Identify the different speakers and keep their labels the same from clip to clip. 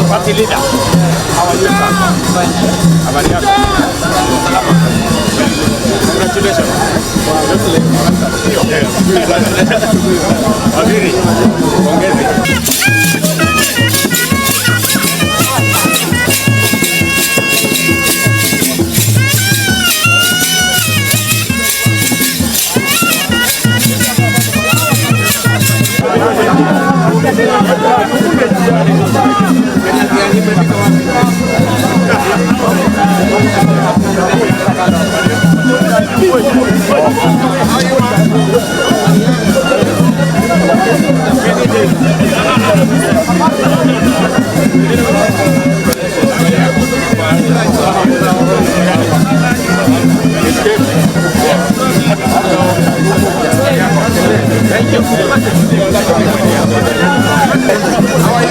Speaker 1: Party leader. How are you, sir? Habari yako? Salama. Congratulations. Waziri, pongezi. Thank you. How are you?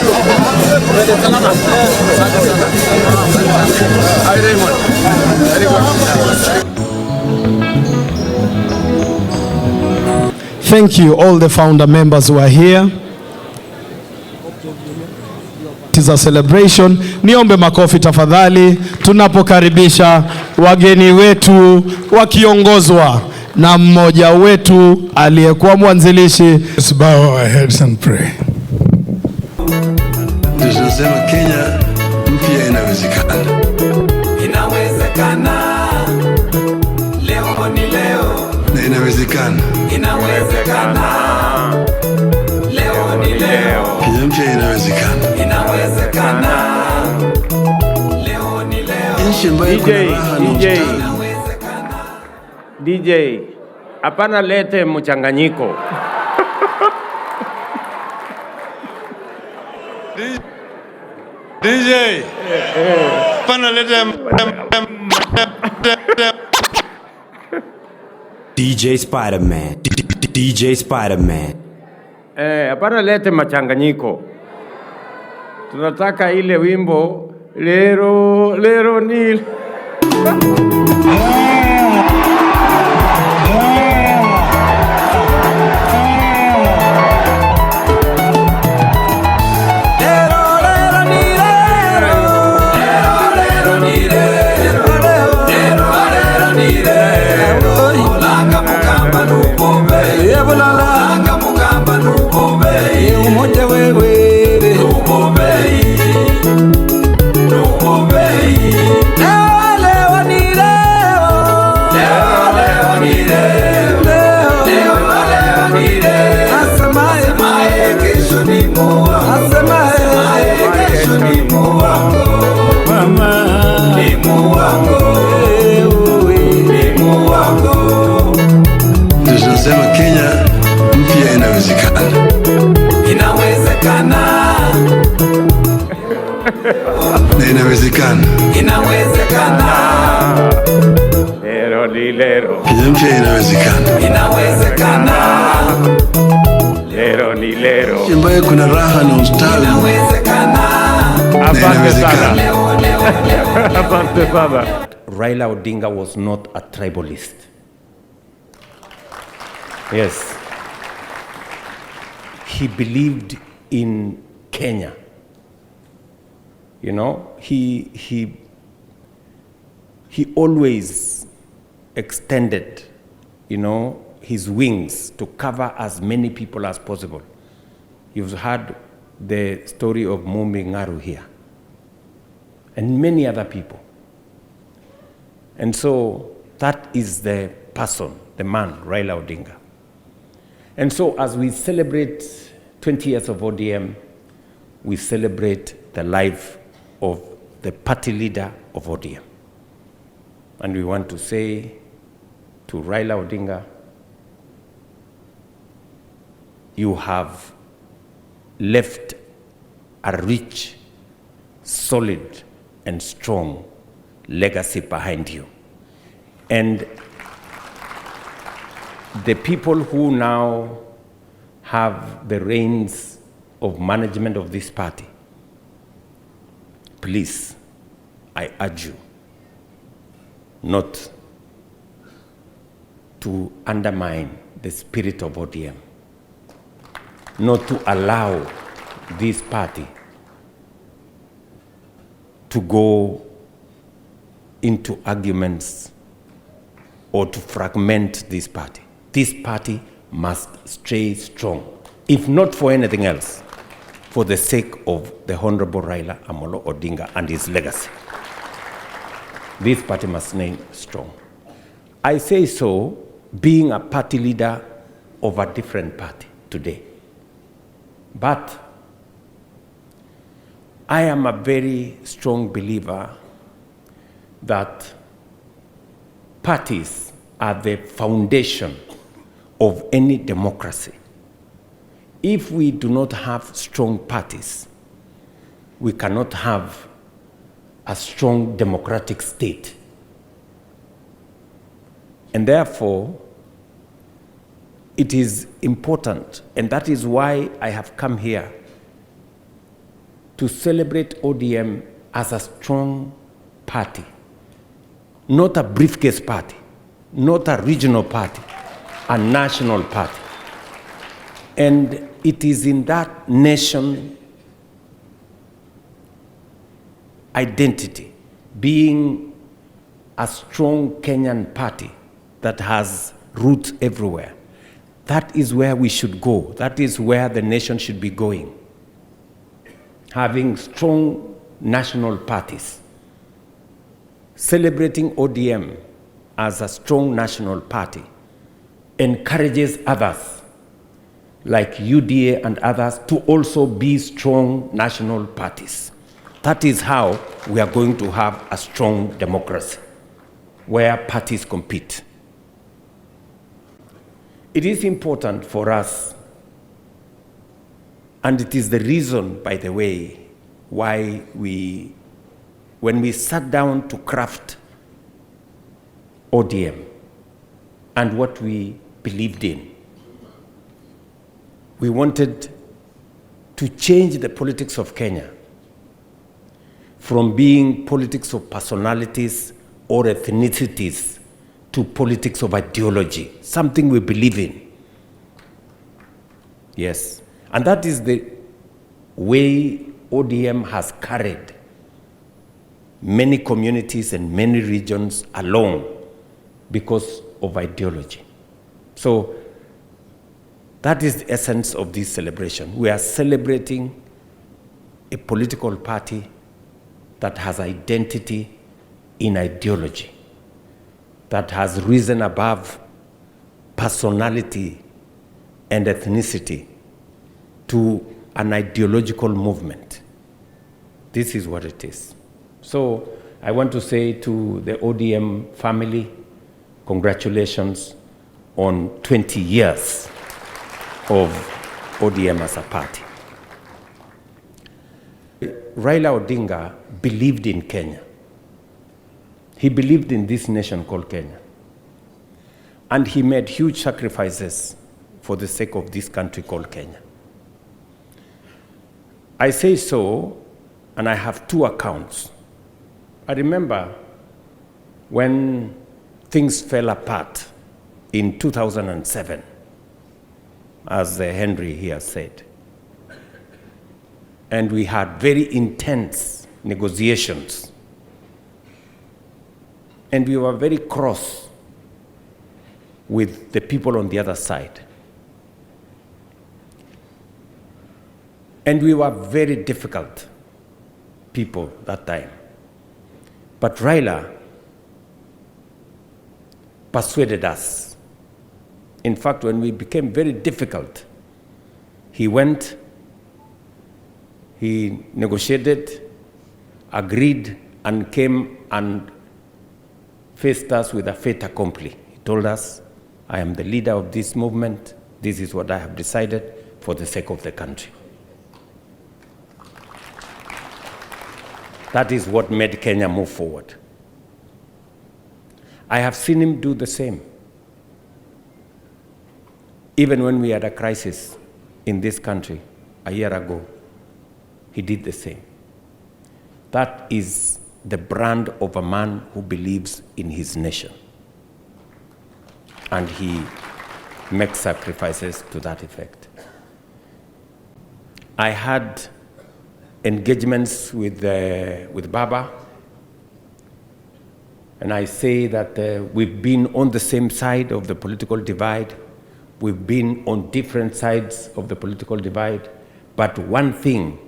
Speaker 2: Thank you, all the founder members who are here. It is a celebration. Niombe makofi tafadhali tunapokaribisha wageni wetu wakiongozwa na mmoja wetu aliyekuwa mwanzilishi.
Speaker 3: Let's bow our heads and pray.
Speaker 4: Tunasema Kenya mpya inawezekana.
Speaker 5: Inawezekana. Leo ni leo.
Speaker 4: Na inawezekana.
Speaker 5: Inawezekana. Leo ni leo.
Speaker 4: Kenya mpya inawezekana.
Speaker 5: Inawezekana. Leo ni leo.
Speaker 4: Nchi ambayo kuna raha na ustawi.
Speaker 1: DJ, hapana lete mchanganyiko.
Speaker 3: DJ. Hapana lete
Speaker 6: DJ Spider-Man. DJ Spider-Man.
Speaker 1: Hapana lete machanganyiko. Tunataka ile wimbo lero lero ni
Speaker 4: Tunasema Kenya mpya inawezekana.
Speaker 5: Inawezekana.
Speaker 4: Na inawezekana.
Speaker 5: Inawezekana.
Speaker 1: lero ni lero.
Speaker 4: Kenya mpya inawezekana.
Speaker 5: Inawezekana.
Speaker 1: Lero ni lero.
Speaker 4: Nchi ambayo kuna raha na ustawi.
Speaker 5: Inawezekana.
Speaker 1: Asante sana. Asante sana.
Speaker 6: Raila Odinga was not a tribalist. Yes. He believed in Kenya. You know, he always extended, you know, his wings to cover as many people as possible. You've heard the story of Mumbi Ngaru here, and many other people. And so that is the person, the man, Raila Odinga. And so as we celebrate 20 years of ODM, we celebrate the life of the party leader of ODM. And we want to say to Raila Odinga, you have left a rich, solid, and strong legacy behind you. And the people who now have the reins of management of this party, please, I urge you not to undermine the spirit of ODM, not to allow this party to go into arguments or to fragment this party. This party must stay strong, if not for anything else, for the sake of the Honorable Raila Amolo Odinga and his legacy. This party must stay strong. I say so being a party leader of a different party today. But I am a very strong believer that parties are the foundation of any democracy. If we do not have strong parties, we cannot have a strong democratic state. And therefore, it is important, and that is why I have come here to celebrate ODM as a strong party, not a briefcase party, not a regional party, a national party. And it is in that nation identity, being a strong Kenyan party that has roots everywhere. That is where we should go. That is where the nation should be going. Having strong national parties. Celebrating ODM as a strong national party encourages others, like UDA and others, to also be strong national parties. That is how we are going to have a strong democracy, where parties compete. It is important for us, and it is the reason, by the way, why when we sat down to craft ODM and what we believed in, we wanted to change the politics of Kenya from being politics of personalities or ethnicities to politics of ideology, something we believe in. Yes, and that is the way ODM has carried many communities and many regions along because of ideology. So that is the essence of this celebration. We are celebrating a political party that has identity in ideology, that has risen above personality and ethnicity to an ideological movement. This is what it is. So I want to say to the ODM family, congratulations on 20 years of ODM as a party. Raila Odinga believed in Kenya. He believed in this nation called Kenya. And he made huge sacrifices for the sake of this country called Kenya. I say so, and I have two accounts. I remember when things fell apart in 2007, as Henry here said. And we had very intense negotiations. And we were very cross with the people on the other side. And we were very difficult people that time. But Raila persuaded us. In fact, when we became very difficult, he went, he negotiated, agreed, and came and faced us with a fait accompli. He told us, I am the leader of this movement. This is what I have decided for the sake of the country. That is what made Kenya move forward. I have seen him do the same. Even when we had a crisis in this country a year ago, he did the same. That is the brand of a man who believes in his nation. And he makes sacrifices to that effect. I had engagements with Baba. And I say that we've been on the same side of the political divide. We've been on different sides of the political divide. But one thing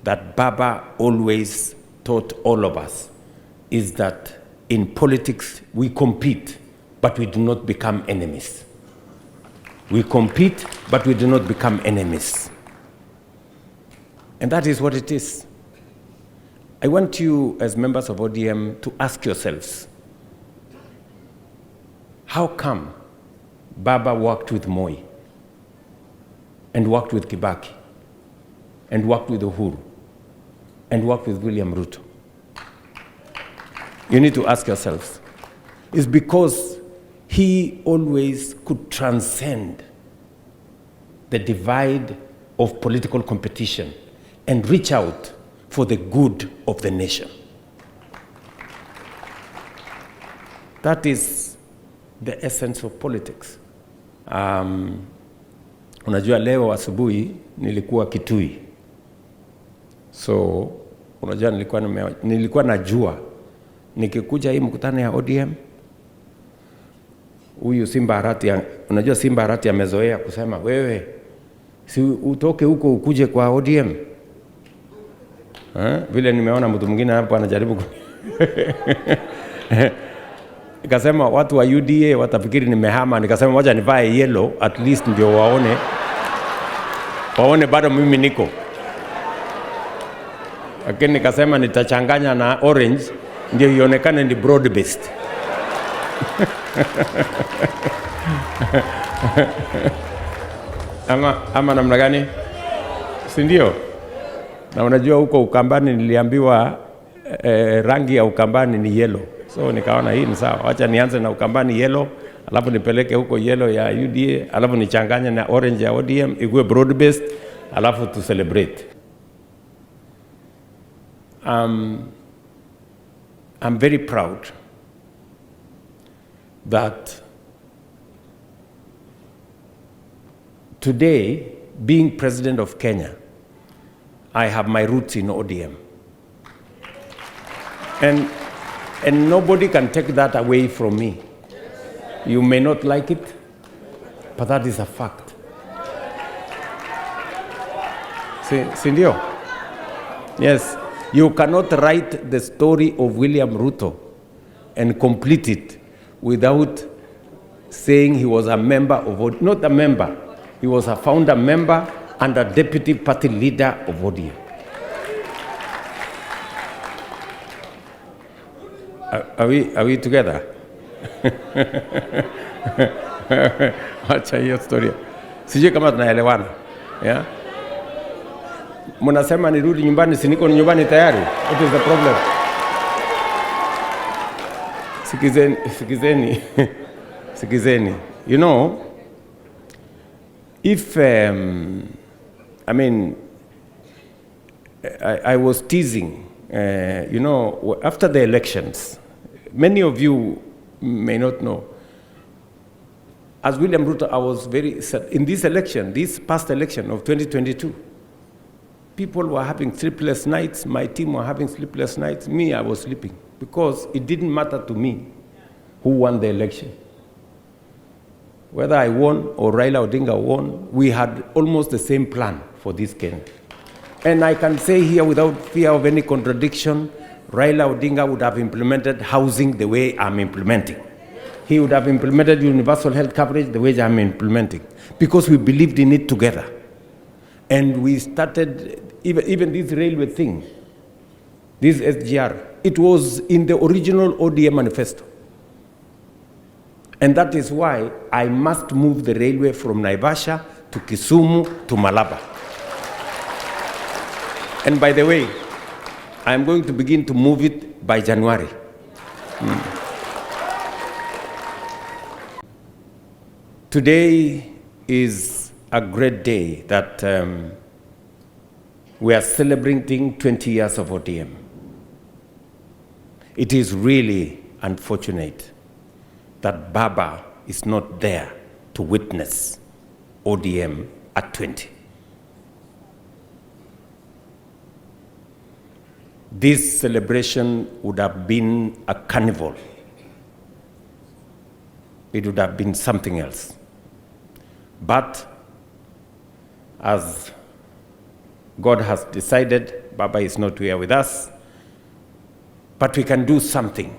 Speaker 6: that Baba always taught all of us is that in politics we compete, but we do not become enemies. We compete, but we do not become enemies. And that is what it is. I want you, as members of ODM, to ask yourselves, how come Baba worked with Moi, and worked with Kibaki, and worked with Uhuru, and worked with William Ruto? You need to ask yourselves. It's because he always could transcend the divide of political competition and reach out for the good of the nation. That is the essence of politics. Unajua leo asubuhi nilikuwa Kitui. So unajua nilikuwa najua nikikuja hii mkutano ya ODM, huyu Simba Arati, unajua Simba Arati amezoea kusema wewe si utoke huko ukuje kwa ODM. Vile nimeona mtu mwingine hapo anajaribu nikasema watu wa UDA watafikiri nimehama, nikasema wacha nivae yellow at least ndio waone bado mimi niko. Lakini nikasema nitachanganya na orange ndio ionekane ni broad based. ama namna gani? Si ndio? Na unajua huko Ukambani niliambiwa rangi ya Ukambani ni yellow. So nikaona hii ni sawa. Wacha nianze na Ukambani yellow, alafu nipeleke huko yellow ya UDA, alafu nichanganye na orange ya ODM, ikuwe broad based, alafu to celebrate. I'm very proud that today, being president of Kenya, I have my roots in ODM. And nobody can take that away from me. You may not like it, but that is a fact. Sindio? Yes, you cannot write the story of William Ruto and complete it without saying he was a member of, not a member, he was a founder member and a deputy party leader of ODM. Are we together? Acha hiyo story. Sijui kama tunaelewana. Yeah? Mnasema nirudi nyumbani, si niko nyumbani tayari. What is the problem? Sikizeni. You know, if I mean, I was teasing, you know, after the elections, many of you may not know, as William Ruto, I was very sad. In this election, this past election of 2022, people were having sleepless nights, my team were having sleepless nights, me, I was sleeping, because it didn't matter to me who won the election. Whether I won or Raila Odinga won, we had almost the same plan for this Kenya. And I can say here without fear of any contradiction, Raila Odinga would have implemented housing the way I'm implementing. He would have implemented universal health coverage the way I'm implementing, because we believed in it together. And we started, even this railway thing, this SGR, it was in the original ODM manifesto. And that is why I must move the railway from Naivasha to Kisumu to Malaba. And by the way, I'm going to begin to move it by January. Today is a great day that we are celebrating 20 years of ODM. It is really unfortunate that Baba is not there to witness ODM at 20. this celebration would have been a carnival. It would have been something else. But as God has decided, Baba is not here with us, but we can do something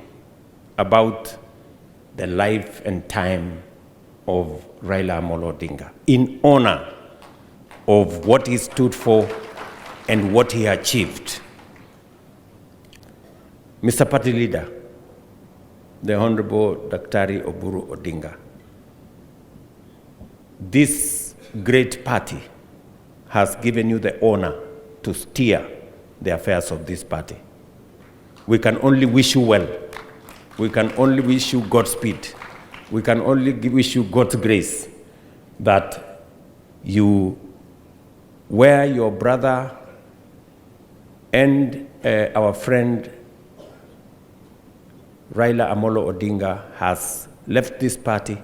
Speaker 6: about the life and time of Raila Amolo Odinga in honor of what he stood for and what he achieved. Mr. Party Leader, the Honorable Daktari Uhuru Odinga, this great party has given you the honor to steer the affairs of this party. We can only wish you well. We can only wish you Godspeed. We can only wish you God's grace that you, where your brother and our friend Raila Amolo Odinga has left this party,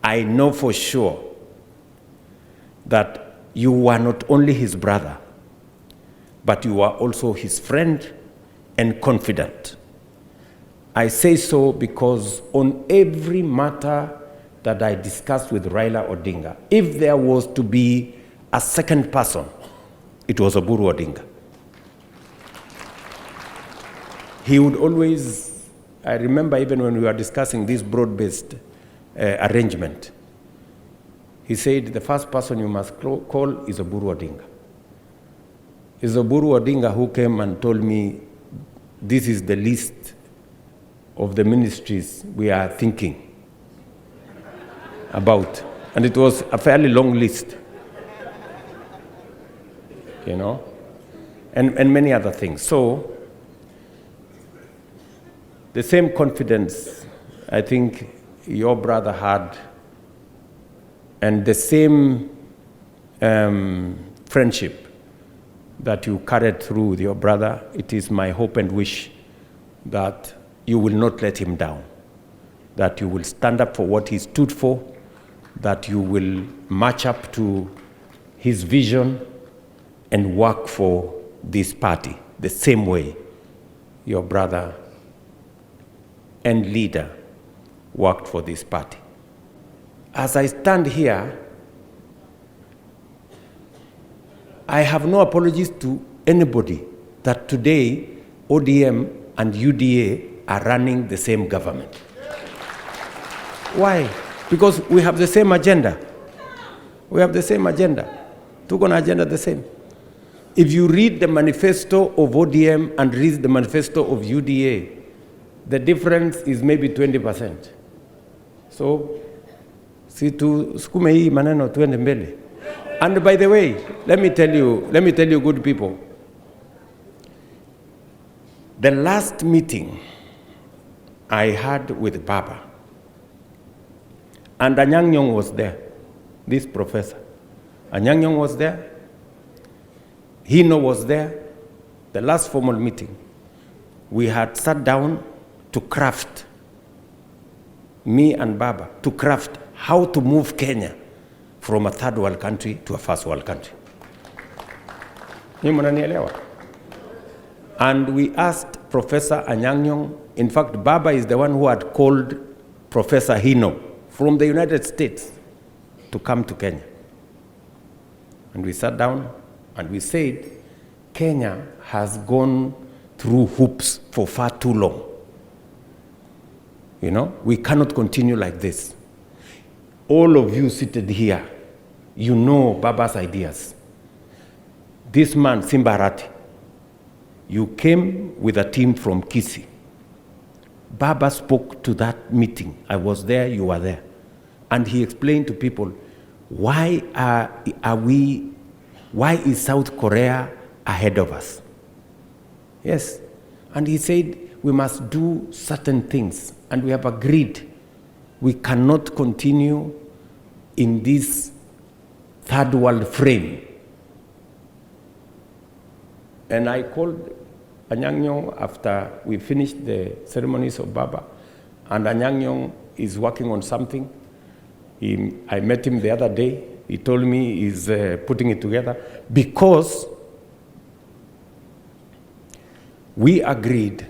Speaker 6: I know for sure that you are not only his brother, but you are also his friend and confidant. I say so because on every matter that I discussed with Raila Odinga, if there was to be a second person, it was Uhuru Odinga. He would always, I remember even when we were discussing this broad-based arrangement, he said the first person you must call is Uhuru Odinga. It's Uhuru Odinga who came and told me this is the list of the ministries we are thinking about. And it was a fairly long list, you know, and many other things. So the same confidence I think your brother had, and the same friendship that you carried through with your brother, it is my hope and wish that you will not let him down, that you will stand up for what he stood for, that you will match up to his vision and work for this party the same way your brother and leader worked for this party. As I stand here, I have no apologies to anybody that today ODM and UDA are running the same government. Why? Because we have the same agenda. We have the same agenda. Tuko na agenda the same. If you read the manifesto of ODM and read the manifesto of UDA, the difference is maybe 20%. So, si tu sukume hii maneno tuende mbele. And by the way, let me tell you good people, the last meeting I had with Baba, and Anyang' Nyong'o was there, this professor. Anyang' Nyong'o was there, Hino was there, the last formal meeting. We had sat down to craft, me and Baba, to craft how to move Kenya from a third world country to a first world country. And we asked Professor Anyang' Nyong'o, in fact, Baba is the one who had called Professor Hino from the United States to come to Kenya. And we sat down and we said, Kenya has gone through hoops for far too long. You know, we cannot continue like this. All of you seated here, you know Baba's ideas. This man, Simbarati, you came with a team from Kisii. Baba spoke to that meeting. I was there, you were there. And he explained to people, why is South Korea ahead of us? Yes. And he said, we must do certain things. And we have agreed we cannot continue in this third world frame. And I called Anyang' Nyong'o after we finished the ceremonies of Baba. And Anyang' Nyong'o is working on something. I met him the other day. He told me he's putting it together because we agreed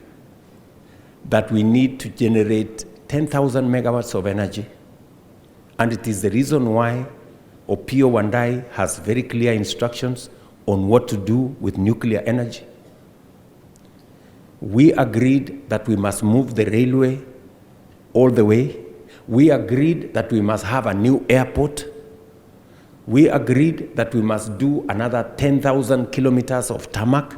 Speaker 6: that we need to generate 10,000 megawatts of energy, and it is the reason why Opiyo Wandayi has very clear instructions on what to do with nuclear energy. We agreed that we must move the railway all the way. We agreed that we must have a new airport. We agreed that we must do another 10,000 kilometers of tarmac.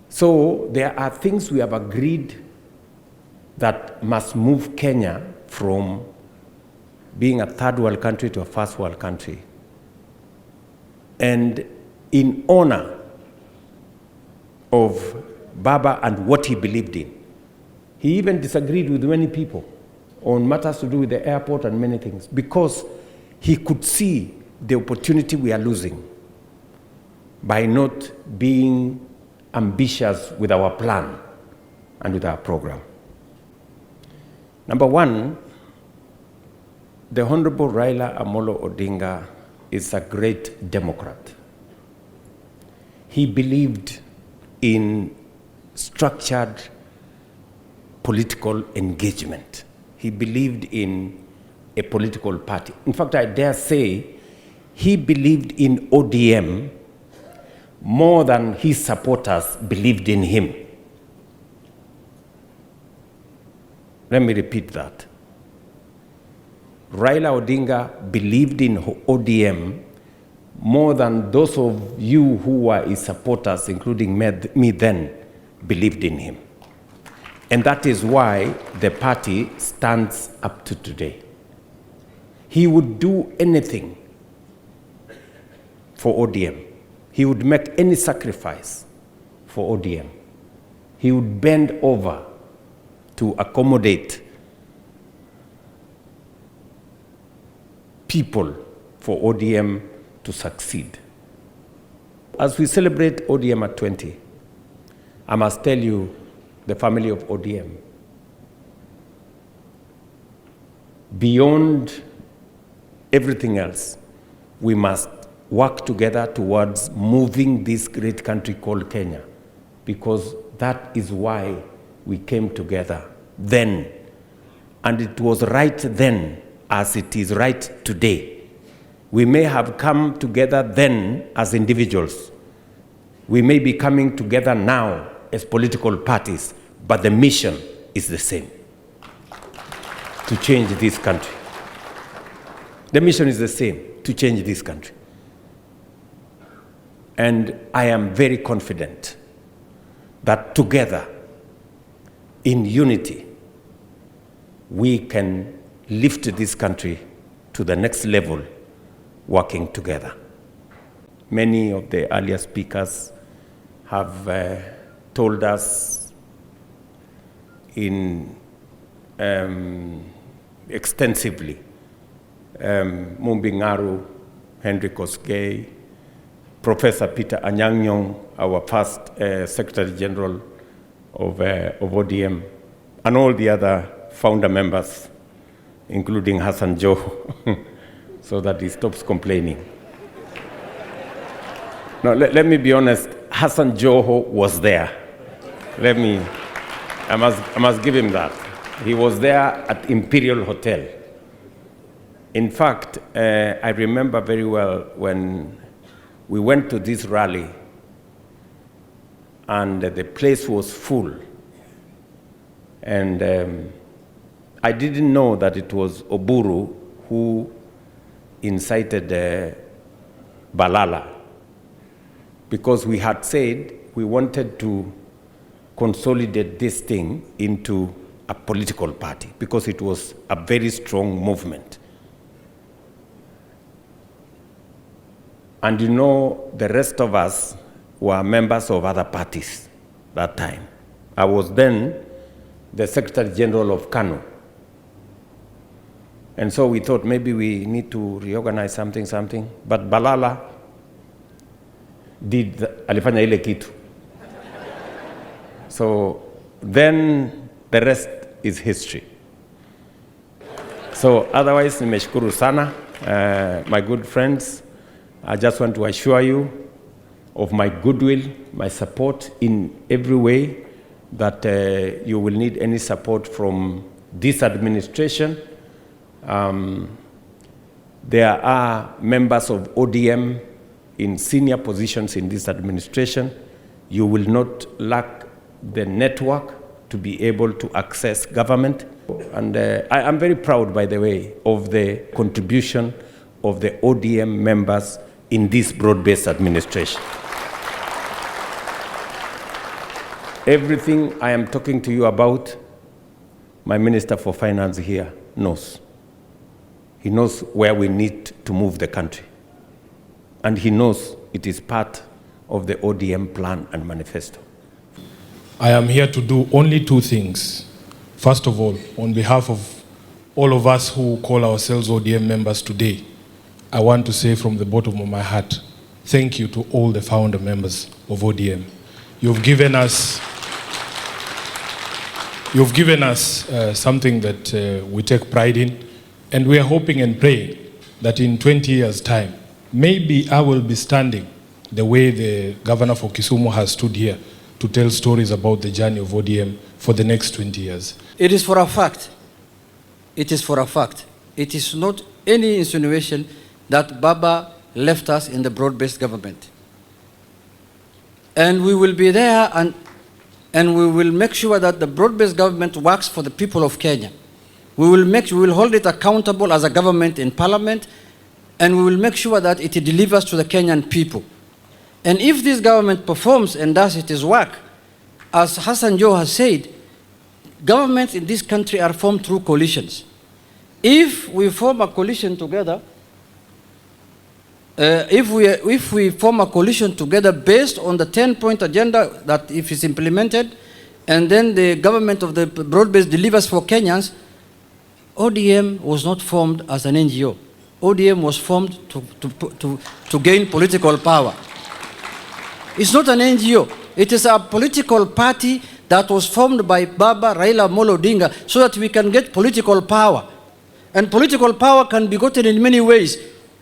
Speaker 6: So there are things we have agreed that must move Kenya from being a third world country to a first world country. And in honor of Baba and what he believed in, he even disagreed with many people on matters to do with the airport and many things, because he could see the opportunity we are losing by not being ambitious with our plan and with our program. Number one, the Honorable Raila Amolo Odinga is a great Democrat. He believed in structured political engagement. He believed in a political party. In fact, I dare say he believed in ODM more than his supporters believed in him. Let me repeat that. Raila Odinga believed in ODM more than those of you who were his supporters, including me then, believed in him. And that is why the party stands up to today. He would do anything for ODM. He would make any sacrifice for ODM. He would bend over to accommodate people for ODM to succeed. As we celebrate ODM at 20, I must tell you, the family of ODM, beyond everything else, we must work together towards moving this great country called Kenya, because that is why we came together then. And it was right then as it is right today. We may have come together then as individuals. We may be coming together now as political parties, but the mission is the same: to change this country. The mission is the same: to change this country. And I am very confident that together, in unity, we can lift this country to the next level, working together. Many of the earlier speakers have told us extensively. Mumbi Ngaru, Henry Koskei, Professor Peter Anyang', our first Secretary General of ODM, and all the other founder members, including Hassan Joho, so that he stops complaining. Now, let me be honest, Hassan Joho was there. I must give him that. He was there at Imperial Hotel. In fact, I remember very well when we went to this rally and the place was full. And I didn't know that it was Oburu who incited Balala, because we had said we wanted to consolidate this thing into a political party, because it was a very strong movement. And you know, the rest of us were members of other parties that time. I was then the Secretary General of KANU. And so we thought maybe we need to reorganize something. But Balala did alifanya ile kitu. So then the rest is history. So otherwise, nimeshukuru sana, my good friends. I just want to assure you of my goodwill, my support in every way, that you will need any support from this administration. There are members of ODM in senior positions in this administration. You will not lack the network to be able to access government. And I am very proud, by the way, of the contribution of the ODM members in this broad-based administration. Everything I am talking to you about, my Minister for Finance here knows. He knows where we need to move the country. And he knows it is part of the ODM plan and manifesto.
Speaker 3: I am here to do only two things. First of all, on behalf of all of us who call ourselves ODM members today, I want to say from the bottom of my heart, thank you to all the founder members of ODM. You've given us something that we take pride in, and we are hoping and praying that in 20 years' time, maybe I will be standing the way the governor for Kisumu has stood here to tell stories about the journey of ODM for the next 20 years.
Speaker 7: It is for a fact. It is for a fact. It is not any insinuation that Baba left us in the broad-based government. And we will be there, and we will make sure that the broad-based government works for the people of Kenya. We will hold it accountable as a government in parliament, and we will make sure that it delivers to the Kenyan people. And if this government performs and does its work, as Hassan Joe has said, governments in this country are formed through coalitions. If we form a coalition together, if we form a coalition together based on the 10-point agenda that if it's implemented, and then the government of the broad-based delivers for Kenyans, ODM was not formed as an NGO. ODM was formed to gain political power. It's not an NGO. It is a political party that was formed by Baba, Raila, Odinga, so that we can get political power. And political power can be gotten in many ways,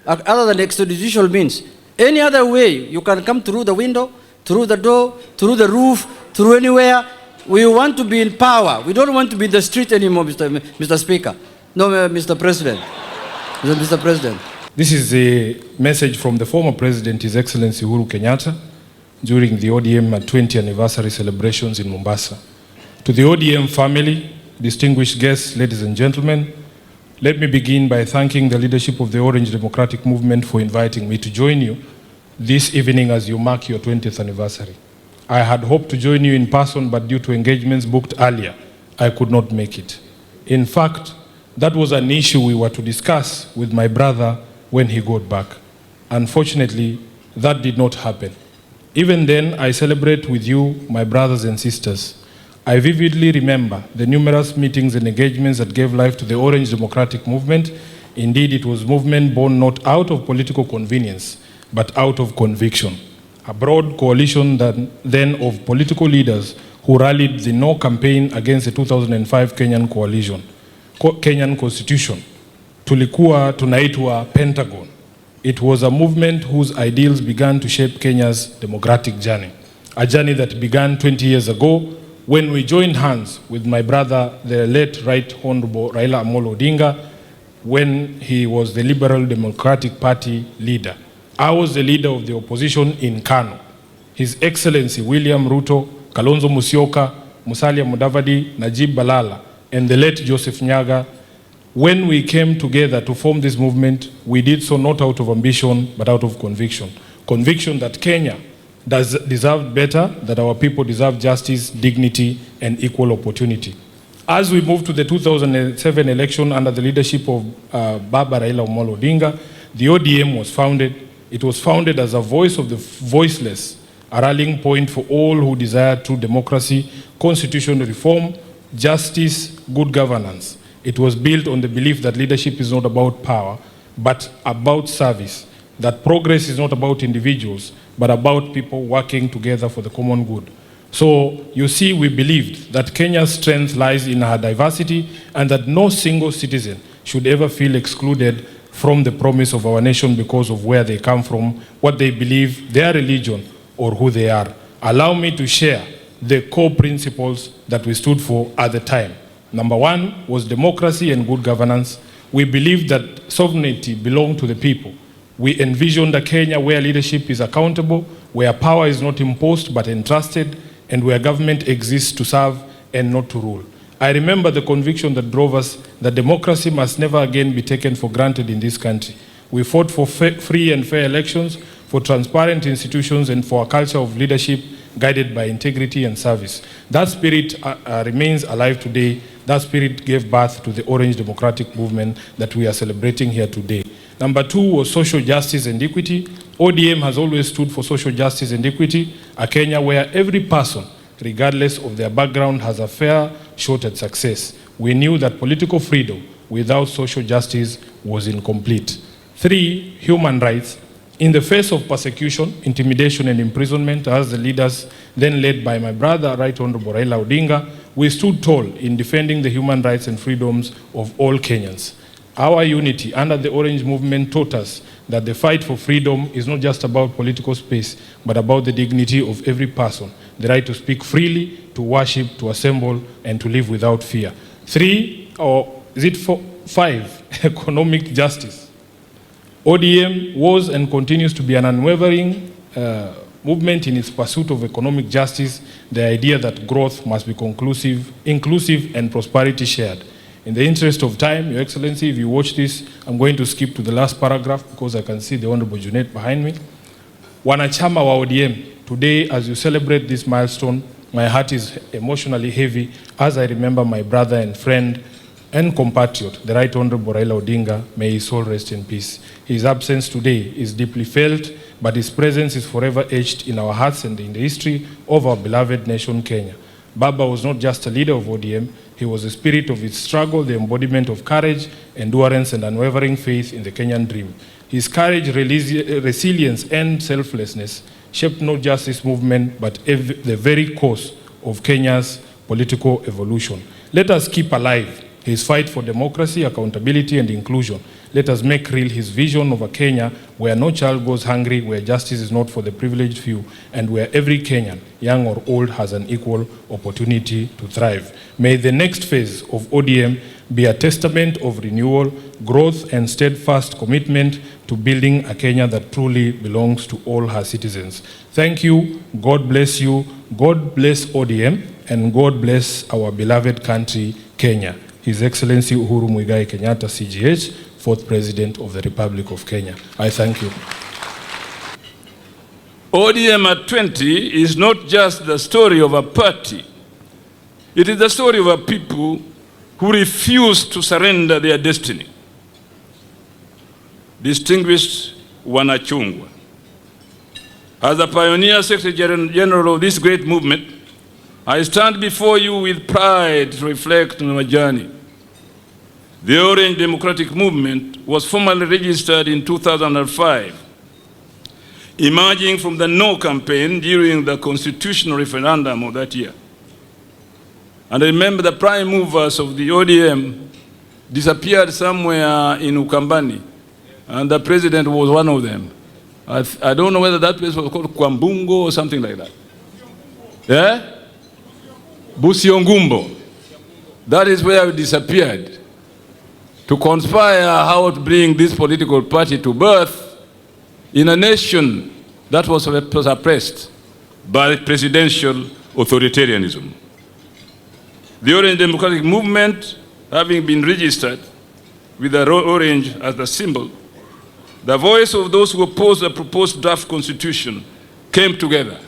Speaker 7: other than extrajudicial means. Any other way, you can come through the window, through the door, through the roof, through anywhere. We want to be in power. We don't want to be in the street anymore, Mr. Speaker. No, Mr. President. Mr. President.
Speaker 3: This is a message from the former President, His Excellency Uhuru Kenyatta, during the ODM 20 anniversary celebrations in Mombasa. To the ODM family, distinguished guests, ladies and gentlemen, let me begin by thanking the leadership of the Orange Democratic Movement for inviting me to join you this evening as you mark your 20th anniversary. I had hoped to join you in person, but due to engagements booked earlier, I could not make it. In fact, that was an issue we were to discuss with my brother when he got back. Unfortunately, that did not happen. Even then, I celebrate with you, my brothers and sisters. I vividly remember the numerous meetings and engagements that gave life to the Orange Democratic Movement. Indeed, it was a movement born not out of political convenience, but out of conviction. A broad coalition then of political leaders who rallied the No campaign against the 2005 Kenyan Constitution. Tulikuwa tunaitwa Pentagon. It was a movement whose ideals began to shape Kenya's democratic journey. A journey that began 20 years ago when we joined hands with my brother, the late Right Honorable Raila Odinga, when he was the Liberal Democratic Party leader. I was the leader of the opposition in Kano. His Excellency William Ruto, Kalonzo Musyoka, Musalia Mudavadi, Najib Balala, and the late Joseph Nyaga. When we came together to form this movement, we did so not out of ambition, but out of conviction. Conviction that Kenya does deserve better, that our people deserve justice, dignity, and equal opportunity. As we moved to the 2007 election under the leadership of Baba Raila Odinga, the ODM was founded. It was founded as a voice of the voiceless, a rallying point for all who desire true democracy, constitutional reform, justice, good governance. It was built on the belief that leadership is not about power, but about service, that progress is not about individuals, but about people working together for the common good. So you see, we believed that Kenya's strength lies in her diversity and that no single citizen should ever feel excluded from the promise of our nation because of where they come from, what they believe, their religion, or who they are. Allow me to share the core principles that we stood for at the time. Number one was democracy and good governance. We believed that sovereignty belonged to the people. We envisioned a Kenya where leadership is accountable, where power is not imposed but entrusted, and where government exists to serve and not to rule. I remember the conviction that drove us that democracy must never again be taken for granted in this country. We fought for free and fair elections, for transparent institutions, and for a culture of leadership guided by integrity and service. That spirit remains alive today. That spirit gave birth to the Orange Democratic Movement that we are celebrating here today. Number two was social justice and equity. ODM has always stood for social justice and equity, a Kenya where every person, regardless of their background, has a fair shot at success. We knew that political freedom without social justice was incomplete. Three, human rights. In the face of persecution, intimidation, and imprisonment, as the leaders then led by my brother, Right Honorable Raila Odinga, we stood tall in defending the human rights and freedoms of all Kenyans. Our unity under the Orange Movement taught us that the fight for freedom is not just about political space, but about the dignity of every person, the right to speak freely, to worship, to assemble, and to live without fear. Three, or is it five, economic justice. ODM was and continues to be an unwavering movement in its pursuit of economic justice, the idea that growth must be inclusive, and prosperity shared. In the interest of time, Your Excellency, if you watch this, I'm going to skip to the last paragraph because I can see the Honorable Junet behind me. Wanachama wa ODM, today as you celebrate this milestone, my heart is emotionally heavy as I remember my brother and friend and compatriot, the Right Honorable Raila Odinga, may his soul rest in peace. His absence today is deeply felt, but his presence is forever etched in our hearts and in the history of our beloved nation, Kenya. Baba was not just a leader of ODM, he was the spirit of its struggle, the embodiment of courage, endurance, and unwavering faith in the Kenyan dream. His courage, resilience, and selflessness shaped not just this movement, but the very course of Kenya's political evolution. Let us keep alive his fight for democracy, accountability, and inclusion. Let us make real his vision of a Kenya where no child goes hungry, where justice is not for the privileged few, and where every Kenyan, young or old, has an equal opportunity to thrive. May the next phase of ODM be a testament of renewal, growth, and steadfast commitment to building a Kenya that truly belongs to all her citizens. Thank you. God bless you. God bless ODM, and God bless our beloved country, Kenya. His Excellency Uhuru Kenyatta, CGH, 4th President of the Republic of Kenya. I thank you.
Speaker 8: ODM at 20 is not just the story of a party. It is the story of a people who refuse to surrender their destiny. Distinguished Wanachungwa, as the pioneer Secretary General of this great movement, I stand before you with pride to reflect on our journey. The Orange Democratic Movement was formally registered in 2005, emerging from the No campaign during the constitutional referendum of that year. And I remember the prime movers of the ODM disappeared somewhere in Ukambani, and the president was one of them. I don't know whether that place was called Kwambungo or something like that. Yeah? Busiongumbo. That is where we disappeared to conspire how to bring this political party to birth in a nation that was suppressed by presidential authoritarianism. The Orange Democratic Movement, having been registered with the orange as the symbol, the voice of those who opposed the proposed draft constitution came together,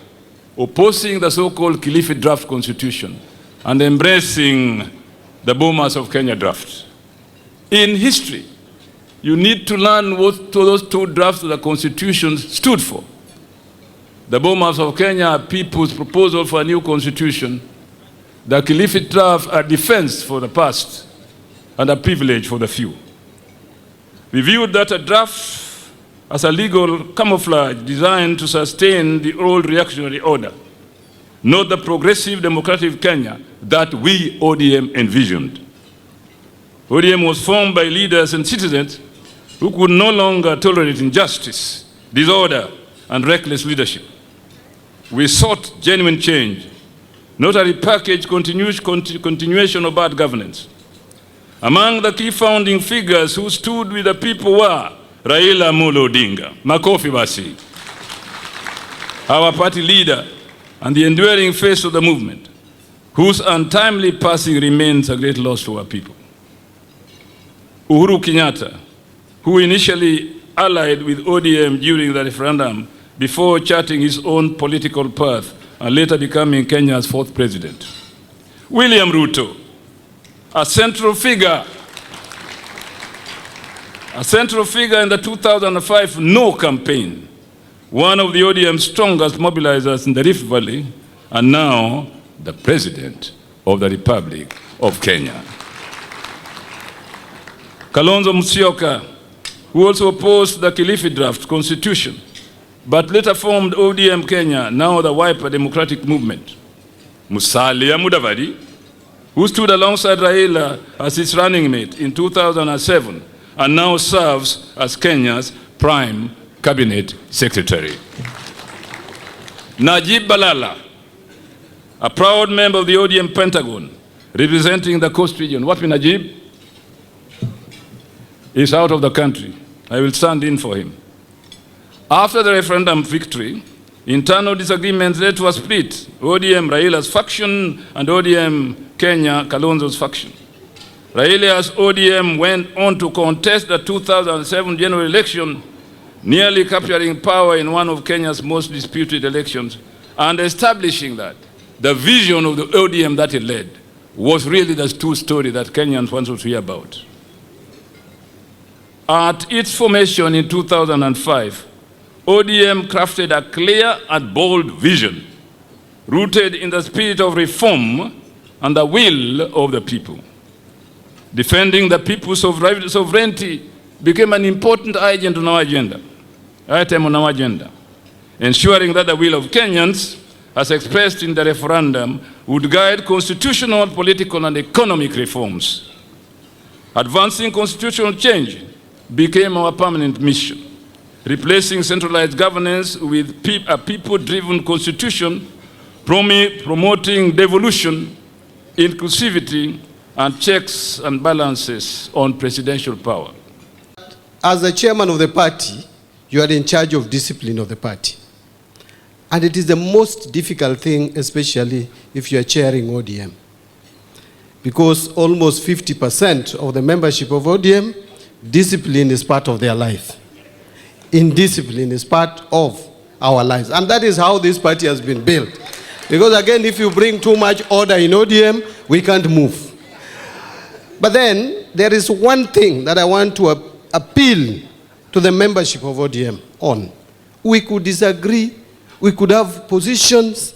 Speaker 8: opposing the so-called Kilifi draft constitution and embracing the Bomas of Kenya draft. In history, you need to learn what those two drafts of the constitution stood for. The Bomas of Kenya are people's proposal for a new constitution. The Kilifi draft are defense for the past and a privilege for the few. We viewed that a draft as a legal camouflage designed to sustain the old reactionary order, not the progressive democratic Kenya that we ODM envisioned. ODM was formed by leaders and citizens who could no longer tolerate injustice, disorder, and reckless leadership. We sought genuine change, not a repackaged continuation of bad governance. Among the key founding figures who stood with the people were Raila Odinga, Makofi Basi, our party leader and the enduring face of the movement, whose untimely passing remains a great loss to our people. Uhuru Kenyatta, who initially allied with ODM during the referendum before charting his own political path and later becoming Kenya's 4th president. William Ruto, a central figure in the 2005 No campaign, one of the ODM's strongest mobilizers in the Rift Valley, and now the President of the Republic of Kenya. Kalonzo Musyoka, who also opposed the Kilifi draft constitution, but later formed ODM Kenya, now the Wiper Democratic Movement. Musalia Mudavadi, who stood alongside Raila as his running mate in 2007 and now serves as Kenya's Prime Cabinet Secretary. Najib Balala, a proud member of the ODM Pentagon, representing the Coast region. Wapi Najib? He's out of the country. I will stand in for him. After the referendum victory, internal disagreements led to a split, ODM Raila's faction and ODM Kenya Kalonzo's faction. Raila's ODM went on to contest the 2007 general election, nearly capturing power in one of Kenya's most disputed elections, and establishing that the vision of the ODM that it led was really the true story that Kenyans wanted to hear about. At its formation in 2005, ODM crafted a clear and bold vision, rooted in the spirit of reform and the will of the people. Defending the people's sovereignty became an important item on our agenda. Ensuring that the will of Kenyans, as expressed in the referendum, would guide constitutional, political, and economic reforms. Advancing constitutional change became our permanent mission, replacing centralized governance with a people-driven constitution, promoting devolution, inclusivity, and checks and balances on presidential power.
Speaker 9: As the chairman of the party, you are in charge of discipline of the party. And it is the most difficult thing, especially if you are chairing ODM. Because almost 50% of the membership of ODM, discipline is part of their life. Indiscipline is part of our lives. And that is how this party has been built. Because again, if you bring too much order in ODM, we can't move. But then, there is one thing that I want to appeal to the membership of ODM on. We could disagree, we could have positions,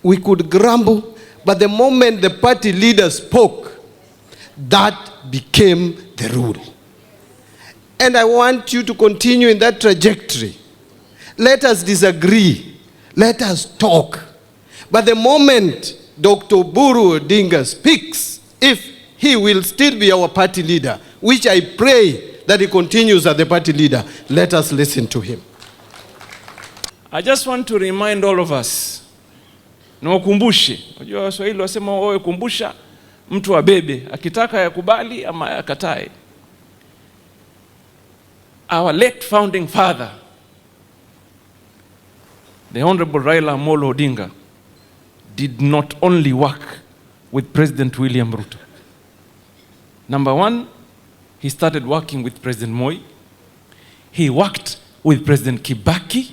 Speaker 9: we could grumble, but the moment the party leader spoke, that became the rule. And I want you to continue in that trajectory. Let us disagree, let us talk. But the moment Dr. Uhuru Odinga speaks, if he will still be our party leader, which I pray that he continues as the party leader, let us listen to him.
Speaker 1: I just want to remind all of us, niwakumbushe, unajua Waswahili wasema wewe kumbusha mtu abebe, akitaka yakubali ama yakatae. Our late founding father, the Honorable Raila Amolo Odinga, did not only work with President William Ruto. Number one, he started working with President Moi. He worked with President Kibaki.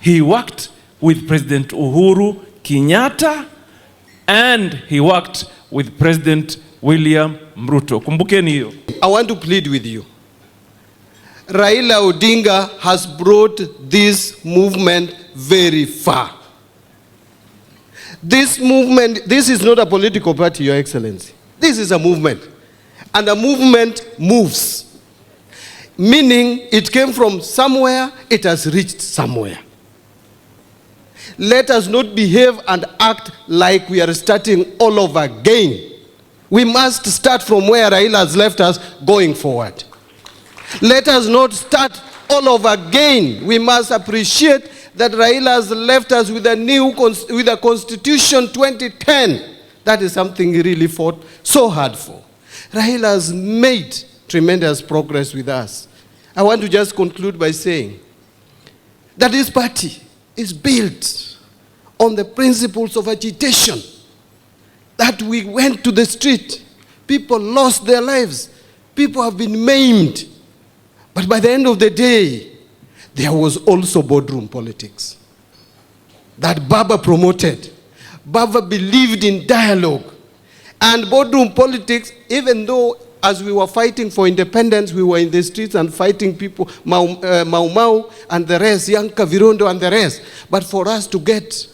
Speaker 1: He worked with President Uhuru Kenyatta. And he worked with President William Ruto. Kumbukeni hiyo.
Speaker 9: I want to plead with you. Raila Odinga has brought this movement very far. This movement, this is not a political party, Your Excellency. This is a movement. And a movement moves. Meaning it came from somewhere, it has reached somewhere. Let us not behave and act like we are starting all over again. We must start from where Raila has left us going forward. Let us not start all over again. We must appreciate that Raila has left us with a constitution 2010. That is something he really fought so hard for. Raila has made tremendous progress with us. I want to just conclude by saying that this party is built on the principles of agitation, that we went to the street, people lost their lives, people have been maimed. But by the end of the day, there was also boardroom politics that Baba promoted. Baba believed in dialogue. And boardroom politics, even though as we were fighting for independence, we were in the streets and fighting people, Mau Mau and the rest, Yanka Virondo and the rest. But for us to get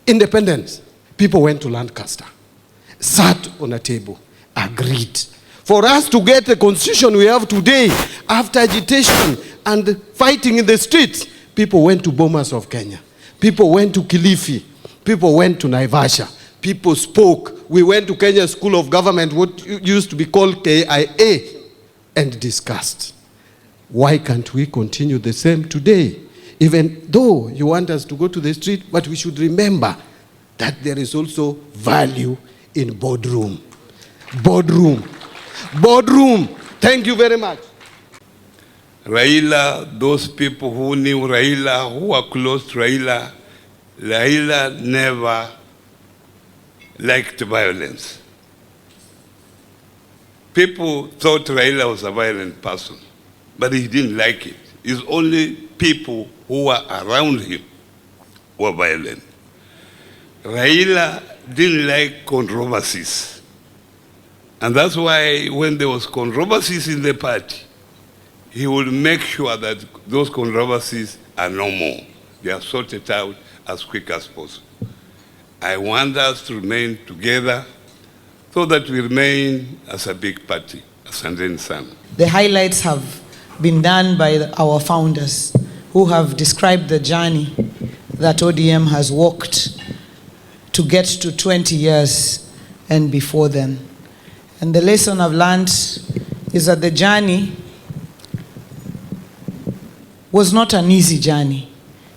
Speaker 9: independence, people went to Lancaster, sat on a table, agreed. For us to get the constitution we have today, after agitation and fighting in the streets, people went to Bomas of Kenya. People went to Kilifi. People went to Naivasha. People spoke. We went to Kenya School of Government, what used to be called KIA, and discussed. Why can't we continue the same today? Even though you want us to go to the street, but we should remember that there is also value in boardroom. Boardroom. Boardroom. Thank you very much.
Speaker 10: Raila, those people who knew Raila, who were close to Raila, Raila never liked violence. People thought Raila was a violent person, but he didn't like it. It's only people who were around him who were violent. Raila didn't like controversies. And that's why when there was controversies in the party, he would make sure that those controversies are no more. They are sorted out as quick as possible. I want us to remain together so that we remain as a big party, Asanteni sana.
Speaker 11: The highlights have been done by our founders who have described the journey that ODM has walked to get to 20 years and before then. And the lesson I've learned is that the journey was not an easy journey.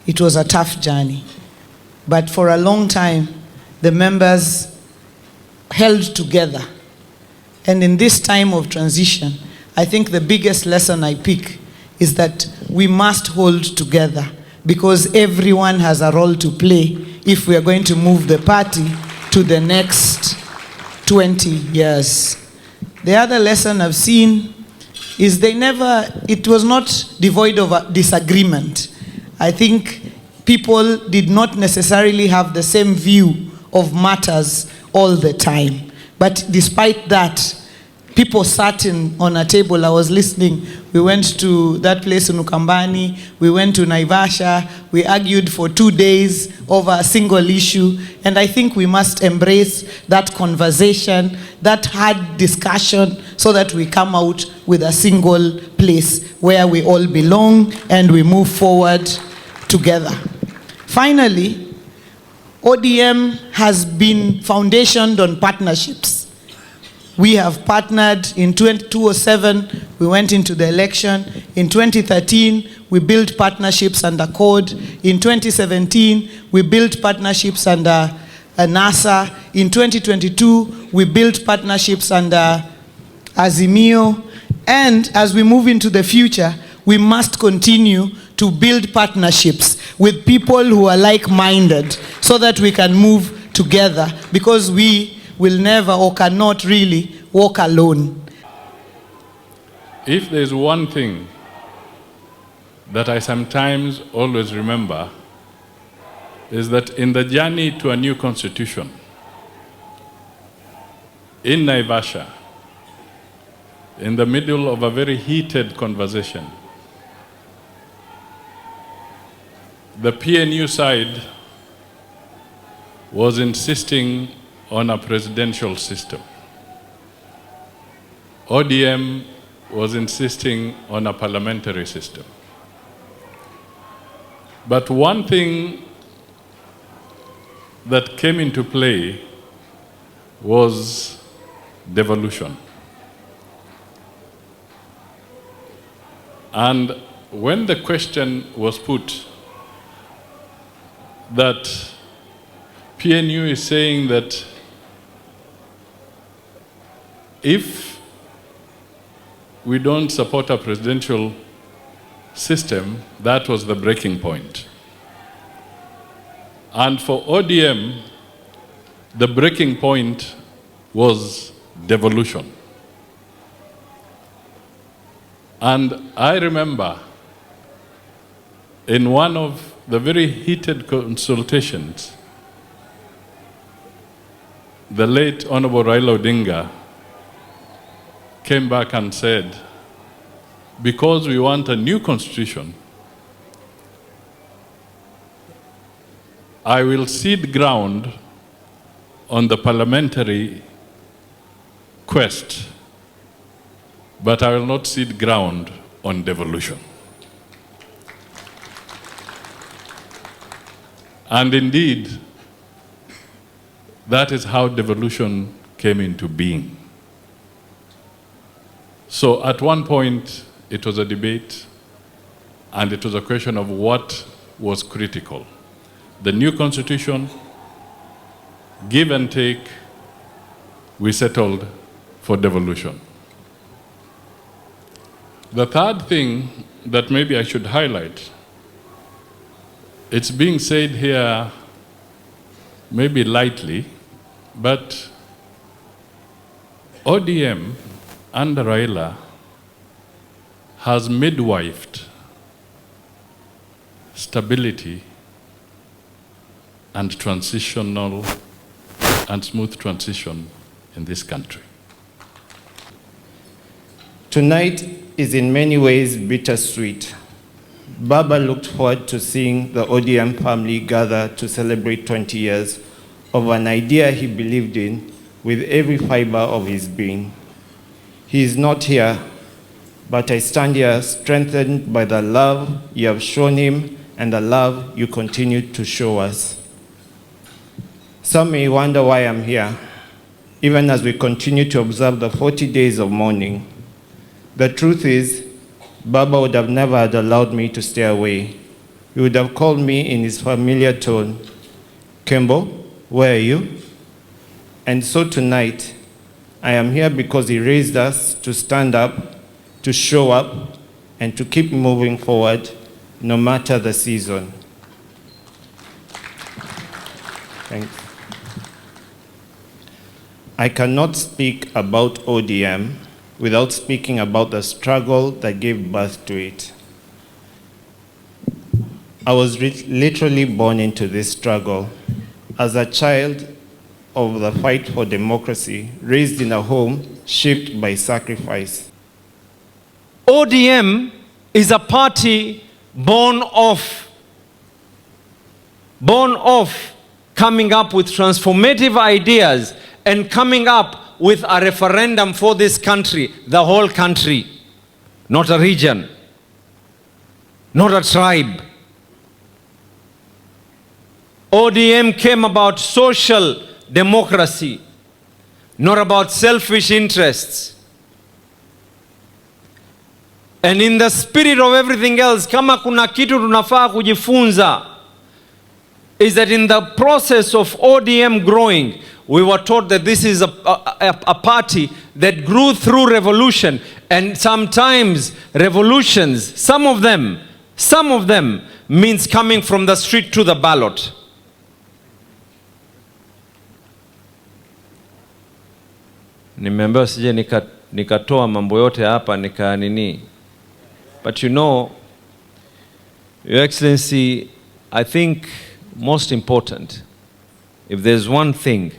Speaker 11: It was a tough journey. But for a long time, the members held together. And in this time of transition, I think the biggest lesson I pick is that we must hold together, because everyone has a role to play if we are going to move the party to the next 20 years. The other lesson I've seen is it was not devoid of a disagreement. I think people did not necessarily have the same view of matters all the time. But despite that, people sat on a table. I was listening. We went to that place in Ukambani. We went to Naivasha. We argued for 2 days over a single issue. And I think we must embrace that conversation, that hard discussion, so that we come out with a single place where we all belong and we move forward together. Finally, ODM has been foundationed on partnerships. We have partnered. In 2007, we went into the election. In 2013, we built partnerships under CORD. In 2017, we built partnerships under NASA. In 2022, we built partnerships under Azimio. And as we move into the future, we must continue to build partnerships with people who are like-minded so that we can move together, because we will never or cannot really walk alone.
Speaker 8: If there's one thing that I sometimes always remember, is that in the journey to a new constitution, in Naivasha, in the middle of a very heated conversation, the PNU side was insisting on a presidential system. ODM was insisting on a parliamentary system. But one thing that came into play was devolution. And when the question was put that PNU is saying that if we don't support a presidential system, that was the breaking point. And for ODM, the breaking point was devolution. And I remember in one of the very heated consultations, the late Honorable Raila Odinga came back and said, because we want a new constitution, I will cede ground on the parliamentary quest, but I will not cede ground on devolution. And indeed, that is how devolution came into being. So at one point, it was a debate, and it was a question of what was critical. The new constitution, give and take, we settled for devolution. The third thing that maybe I should highlight, it's being said here maybe lightly, but ODM under Raila has midwifed stability and transitional and smooth transition in this country.
Speaker 12: Tonight is in many ways bittersweet. Baba looked forward to seeing the ODM family gather to celebrate 20 years of an idea he believed in with every fiber of his being. He is not here, but I stand here strengthened by the love you have shown him and the love you continue to show us. Some may wonder why I'm here, even as we continue to observe the 40 days of mourning. The truth is, Baba would have never had allowed me to stay away. He would have called me in his familiar tone, Kembo, where are you? And so tonight, I am here because he raised us to stand up, to show up, and to keep moving forward, no matter the season. Thanks. I cannot speak about ODM without speaking about the struggle that gave birth to it. I was literally born into this struggle. As a child of the fight for democracy, raised in a home shaped by sacrifice.
Speaker 13: ODM is a party born of coming up with transformative ideas and coming up with a referendum for this country, the whole country, not a region, not a tribe. ODM came about social democracy, not about selfish interests. And in the spirit of everything else, kama kuna kitu tunafaa kujifunza, is that in the process of ODM growing, we were taught that this is a party that grew through revolution, and sometimes revolutions, some of them means coming from the street to the ballot. Nimeambiwa sije nikatoa mambo yote hapa nika nini. But you know, Your Excellency, I think most important, if there's one thing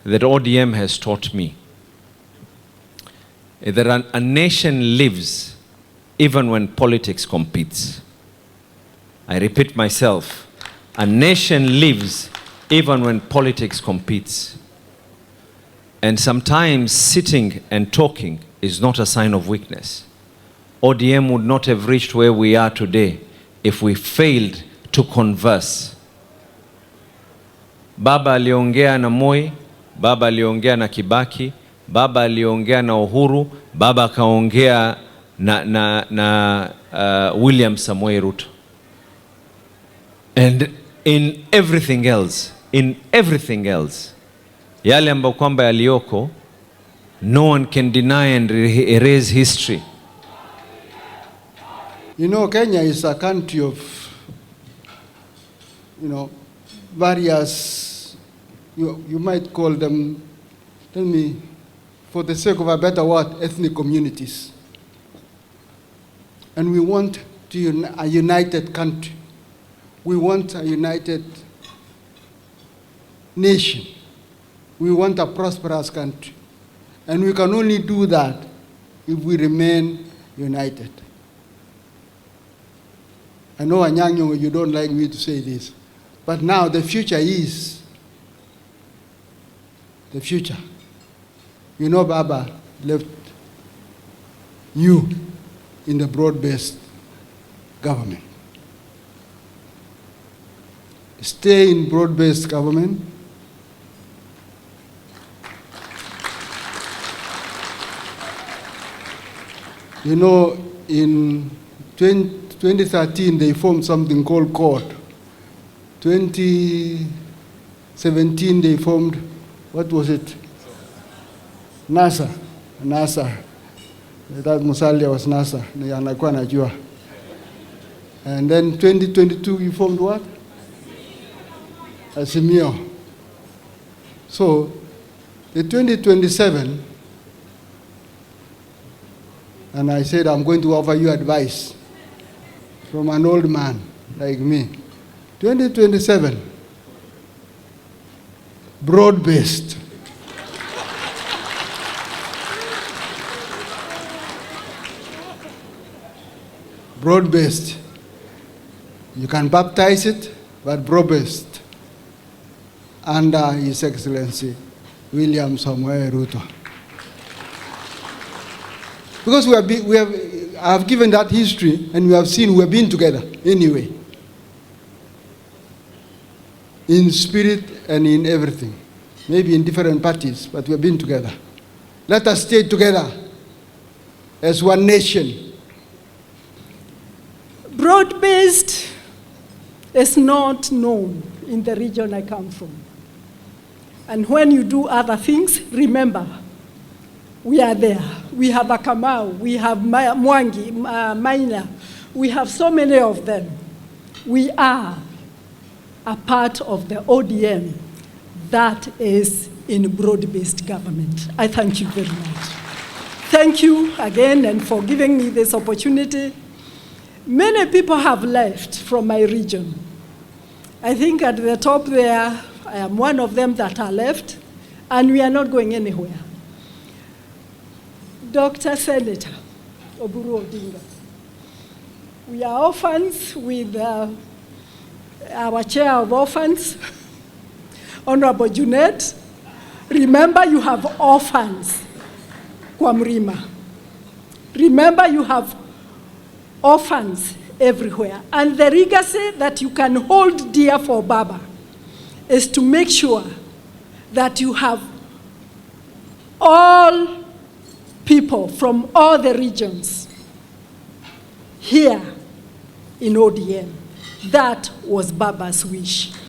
Speaker 13: that ODM has taught me, is that a nation lives even when politics competes. I repeat myself, a nation lives even when politics competes. And sometimes sitting and talking is not a sign of weakness. ODM would not have reached where we are today if we failed to converse. Baba aliongea na Moi, Baba aliongea na Kibaki, Baba aliongea na Uhuru, Baba akaongea na William Samoei Ruto. And in everything else, yale ambayo kwamba yaliyoko, no one can deny and erase history.
Speaker 14: You know, Kenya is a country of, various, you might call them, tell me, for the sake of a better word, ethnic communities. And we want a united country. We want a united nation. We want a prosperous country. And we can only do that if we remain united. I know, Anyang, you don't like me to say this, but now the future is the future. You know, Baba left you in the broad-based government. Stay in broad-based government. You know, in 2013, they formed something called CORD. 2017, they formed, what was it? NASA. That Musalia was NASA. And then 2022, we formed what? Asimio. So, the 2027, and I said, I'm going to offer you advice from an old man like me. 2027, broad-based. Broad-based. You can baptize it, but broad-based. Under His Excellency, William Samoei Ruto. Because I have given that history, and we have seen we have been together anyway. In spirit and in everything. Maybe in different parties, but we have been together. Let us stay together as one nation.
Speaker 15: Broad-based is not known in the region I come from. And when you do other things, remember, we are there. We have Akamau, we have Mwangi, Maina, we have so many of them. We are a part of the ODM that is in broad-based government. I thank you very much. Thank you again and for giving me this opportunity. Many people have left from my region. I think at the top there, I am one of them that are left, and we are not going anywhere. Dr. Senator Uhuru Odinga, we are orphans with our chair of orphans, Honorable Junet. Remember, you have orphans, Kwamrima. Remember, you have orphans everywhere. And the legacy that you can hold dear for Baba is to make sure that you have all people from all the regions here in ODM. That was Baba's wish.